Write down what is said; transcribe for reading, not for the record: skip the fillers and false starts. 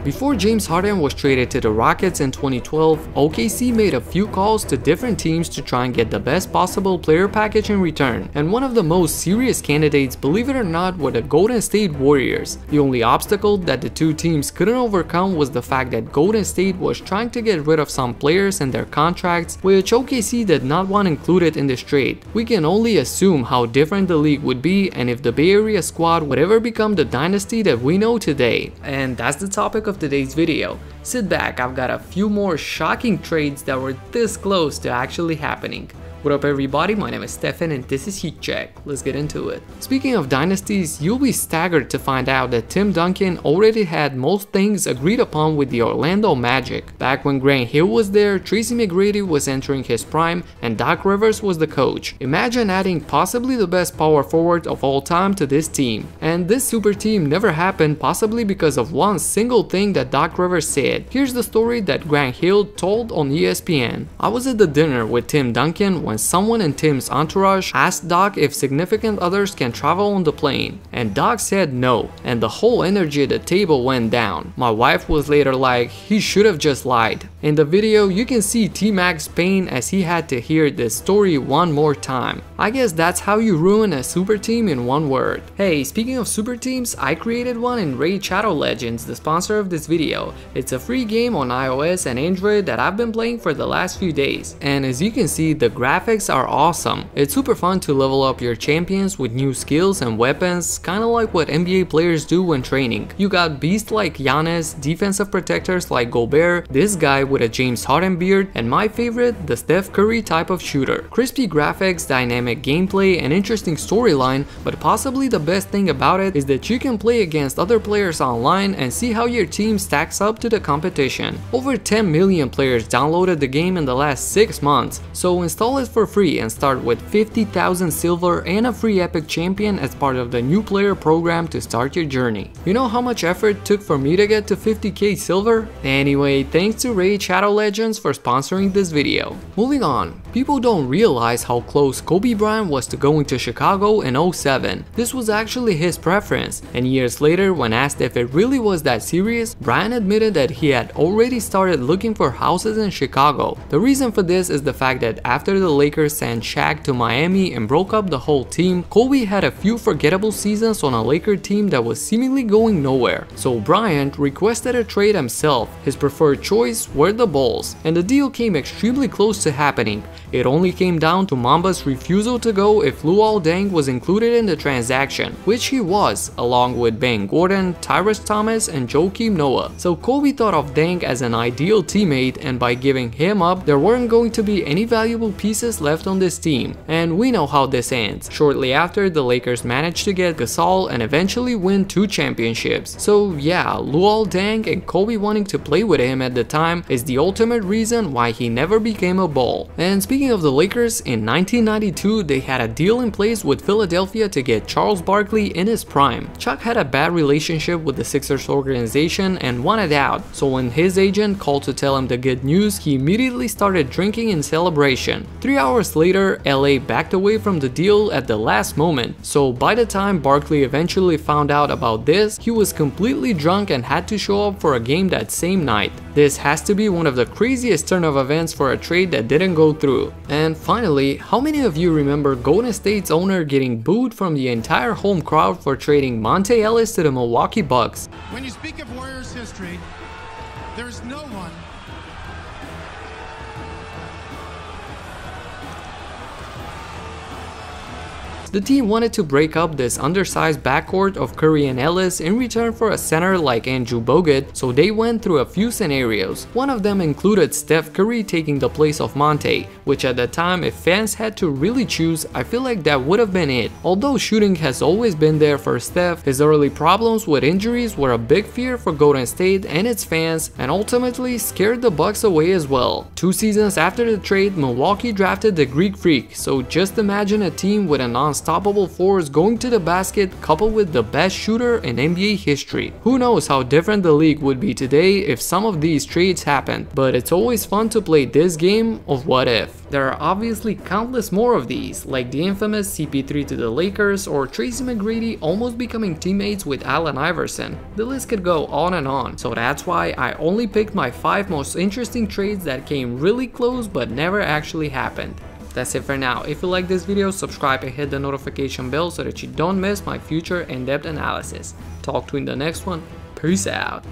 Before James Harden was traded to the Rockets in 2012, OKC made a few calls to different teams to try and get the best possible player package in return, and one of the most serious candidates, believe it or not, were the Golden State Warriors. The only obstacle that the two teams couldn't overcome was the fact that Golden State was trying to get rid of some players in their contracts, which OKC did not want included in this trade. We can only assume how different the league would be and if the Bay Area squad would ever become the dynasty that we know today. And that's the topic of today's video. Sit back, I've got a few more shocking trades that were this close to actually happening. What up everybody, my name is Stefan and this is Heat Check. Let's get into it. Speaking of dynasties, you'll be staggered to find out that Tim Duncan already had most things agreed upon with the Orlando Magic. Back when Grant Hill was there, Tracy McGrady was entering his prime and Doc Rivers was the coach. Imagine adding possibly the best power forward of all time to this team. And this super team never happened, possibly because of one single thing that Doc Rivers said. Here's the story that Grant Hill told on ESPN. I was at the dinner with Tim Duncan when someone in Tim's entourage asked Doc if significant others can travel on the plane, and Doc said no, and the whole energy at the table went down. My wife was later like, he should have just lied. In the video, you can see T-Mac's pain as he had to hear this story one more time. I guess that's how you ruin a super team in one word. Hey, speaking of super teams, I created one in Raid Shadow Legends, the sponsor of this video. It's a free game on iOS and Android that I've been playing for the last few days, and as you can see, the graphics are awesome. It's super fun to level up your champions with new skills and weapons, kinda like what NBA players do when training. You got beasts like Giannis, defensive protectors like Gobert, this guy with a James Harden beard, and my favorite, the Steph Curry type of shooter. Crispy graphics, dynamic gameplay, and interesting storyline, but possibly the best thing about it is that you can play against other players online and see how your team stacks up to the competition. Over 10 million players downloaded the game in the last 6 months, so install it for free and start with 50,000 silver and a free epic champion as part of the new player program to start your journey. You know how much effort it took for me to get to 50k silver? Anyway, thanks to Raid Shadow Legends for sponsoring this video. Moving on, people don't realize how close Kobe Bryant was to going to Chicago in 2007. This was actually his preference, and years later when asked if it really was that serious, Bryant admitted that he had already started looking for houses in Chicago. The reason for this is the fact that after the Lakers sent Shaq to Miami and broke up the whole team, Kobe had a few forgettable seasons on a Laker team that was seemingly going nowhere. So Bryant requested a trade himself. His preferred choice were the Bulls, and the deal came extremely close to happening. It only came down to Mamba's refusal to go if Luol Deng was included in the transaction, which he was, along with Ben Gordon, Tyrese Thomas, and Joakim Noah. So Kobe thought of Deng as an ideal teammate, and by giving him up, there weren't going to be any valuable pieces left on this team, and we know how this ends. Shortly after, the Lakers managed to get Gasol and eventually win 2 championships. So yeah, Luol Deng and Kobe wanting to play with him at the time is the ultimate reason why he never became a Bull. And speaking of the Lakers, in 1992 they had a deal in place with Philadelphia to get Charles Barkley in his prime. Chuck had a bad relationship with the Sixers organization and wanted out, so when his agent called to tell him the good news, he immediately started drinking in celebration. 3 hours later, LA backed away from the deal at the last moment, so by the time Barkley eventually found out about this, he was completely drunk and had to show up for a game that same night. This has to be one of the craziest turn of events for a trade that didn't go through. And finally, how many of you remember Golden State's owner getting booed from the entire home crowd for trading Monte Ellis to the Milwaukee Bucks? When you speak of Warriors history, there's no one The team wanted to break up this undersized backcourt of Curry and Ellis in return for a center like Andrew Bogut, so they went through a few scenarios. One of them included Steph Curry taking the place of Monte, which at the time, if fans had to really choose, I feel like that would have been it. Although shooting has always been there for Steph, his early problems with injuries were a big fear for Golden State and its fans, and ultimately scared the Bucks away as well. 2 seasons after the trade, Milwaukee drafted the Greek Freak, so just imagine a team with a non unstoppable force going to the basket coupled with the best shooter in NBA history. Who knows how different the league would be today if some of these trades happened, but it's always fun to play this game of what if. There are obviously countless more of these, like the infamous CP3 to the Lakers or Tracy McGrady almost becoming teammates with Allen Iverson. The list could go on and on, so that's why I only picked my 5 most interesting trades that came really close but never actually happened. That's it for now. If you like this video, subscribe and hit the notification bell so that you don't miss my future in-depth analysis. Talk to you in the next one. Peace out.